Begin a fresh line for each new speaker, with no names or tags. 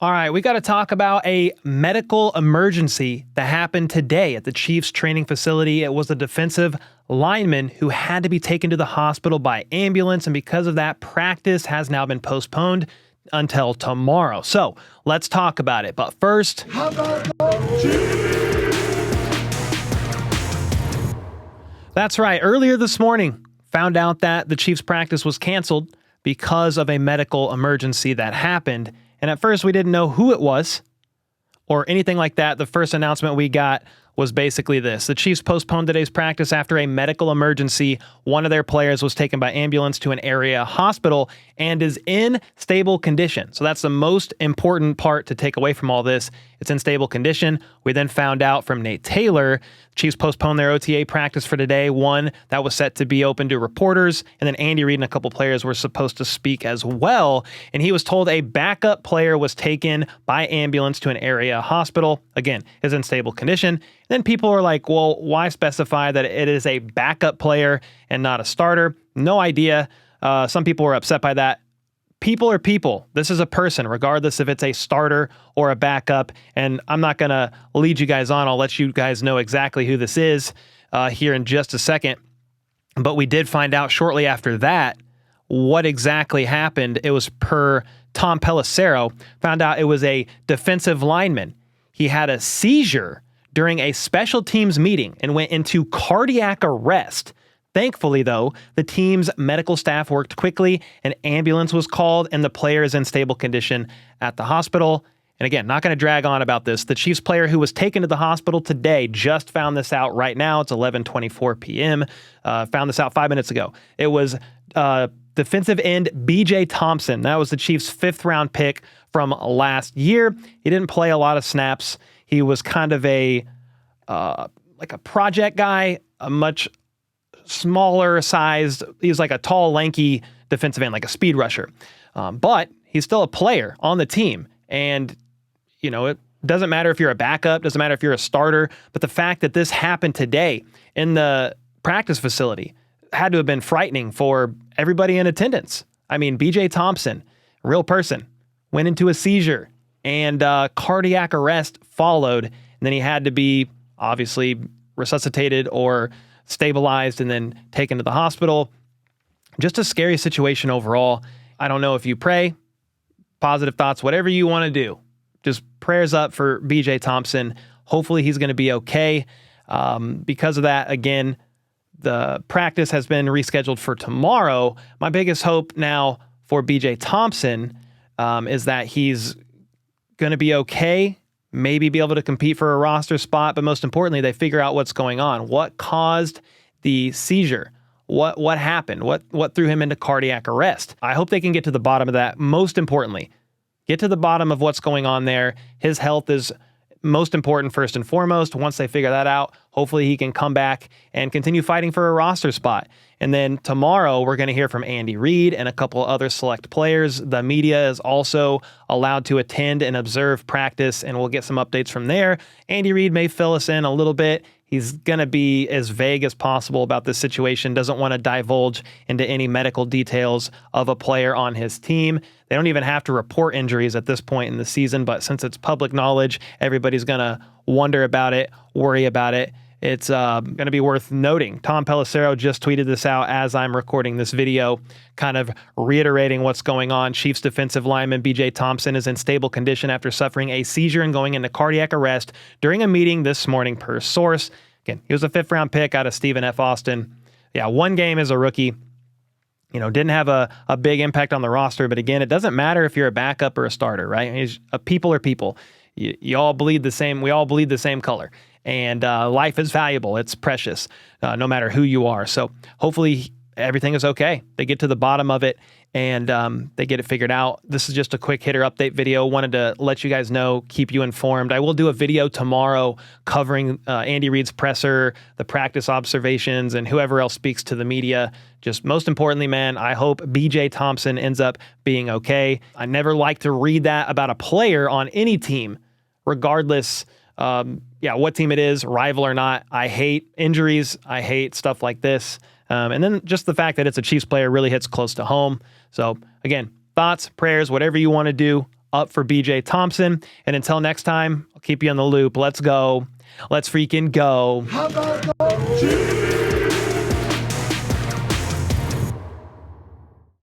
All right, we got to talk about a medical emergency that happened today at the Chiefs training facility. It was a defensive lineman who had to be taken to the hospital by ambulance, and because of that, practice has now been postponed until tomorrow. So let's talk about it. But first, how about the Chiefs? That's right. Earlier this morning, found out that the Chiefs practice was canceled because of a medical emergency that happened. And at first, we didn't know who it was or anything like that. The first announcement we got was basically this. The Chiefs postponed today's practice after a medical emergency. One of their players was taken by ambulance to an area hospital and is in stable condition. So that's the most important part to take away from all this. It's in stable condition. We then found out from Nate Taylor, Chiefs postponed their OTA practice for today, one that was set to be open to reporters, and then Andy Reid and a couple players were supposed to speak as well, and he was told a backup player was taken by ambulance to an area hospital. Again, is in stable condition. Then people are like, well, why specify that it is a backup player and not a starter? No idea. Some people were upset by that. People are people. This is a person, regardless if it's a starter or a backup. And I'm not going to lead you guys on. I'll let you guys know exactly who this is here in just a second. But we did find out shortly after that what exactly happened. It was per Tom Pelissero. Found out it was a defensive lineman. He had a seizure during a special teams meeting and went into cardiac arrest. Thankfully, though, the team's medical staff worked quickly, an ambulance was called, and the player is in stable condition at the hospital. And again, not going to drag on about this. The Chiefs player who was taken to the hospital today just found this out right now. It's 11:24 p.m. Found this out 5 minutes ago. It was defensive end B.J. Thompson. That was the Chiefs' 5th-round pick from last year. He didn't play a lot of snaps. He was kind of a project guy, a much smaller sized. He's like a tall, lanky defensive end, like a speed rusher. But he's still a player on the team. And, you know, it doesn't matter if you're a backup, doesn't matter if you're a starter. But the fact that this happened today in the practice facility had to have been frightening for everybody in attendance. I mean, B.J. Thompson, real person, went into a seizure and cardiac arrest followed. And then he had to be obviously resuscitated or stabilized and then taken to the hospital. Just a scary situation overall. I don't know if you pray, positive thoughts, whatever you want to do. Just prayers up for B.J. Thompson. Hopefully he's going to be okay. Because of that, again, the practice has been rescheduled for tomorrow. My biggest hope now for B.J. Thompson is that he's going to be okay, maybe be able to compete for a roster spot, but most importantly, they figure out what's going on. What caused the seizure? What happened? What threw him into cardiac arrest? I hope they can get to the bottom of that. Most importantly, get to the bottom of what's going on there. His health is most important first and foremost. Once they figure that out, hopefully he can come back and continue fighting for a roster spot. And then tomorrow, we're going to hear from Andy Reid and a couple other select players. The media is also allowed to attend and observe practice, and we'll get some updates from there. Andy Reid may fill us in a little bit. He's going to be as vague as possible about this situation, doesn't want to divulge into any medical details of a player on his team. They don't even have to report injuries at this point in the season, but since it's public knowledge, everybody's going to wonder about it, worry about it. It's going to be worth noting. Tom Pelissero just tweeted this out as I'm recording this video, kind of reiterating what's going on. Chiefs defensive lineman B.J. Thompson is in stable condition after suffering a seizure and going into cardiac arrest during a meeting this morning per source. Again, he was a 5th-round pick out of Stephen F. Austin. Yeah, 1 game as a rookie. You know, didn't have a big impact on the roster, but again, it doesn't matter if you're a backup or a starter, right? People are people. You all bleed the same. We all bleed the same color. And life is valuable. It's precious, no matter who you are. So hopefully everything is okay. They get to the bottom of it and they get it figured out. This is just a quick hitter update video. Wanted to let you guys know, keep you informed. I will do a video tomorrow covering Andy Reid's presser, the practice observations, and whoever else speaks to the media. Just most importantly, man, I hope B.J. Thompson ends up being okay. I never like to read that about a player on any team, regardless what team it is, rival or not. I hate injuries. I hate stuff like this. And then just the fact that it's a Chiefs player really hits close to home. So again, thoughts, prayers, whatever you want to do. up for BJ Thompson. And until next time, I'll keep you on the loop. Let's go. Let's freaking go.
How about the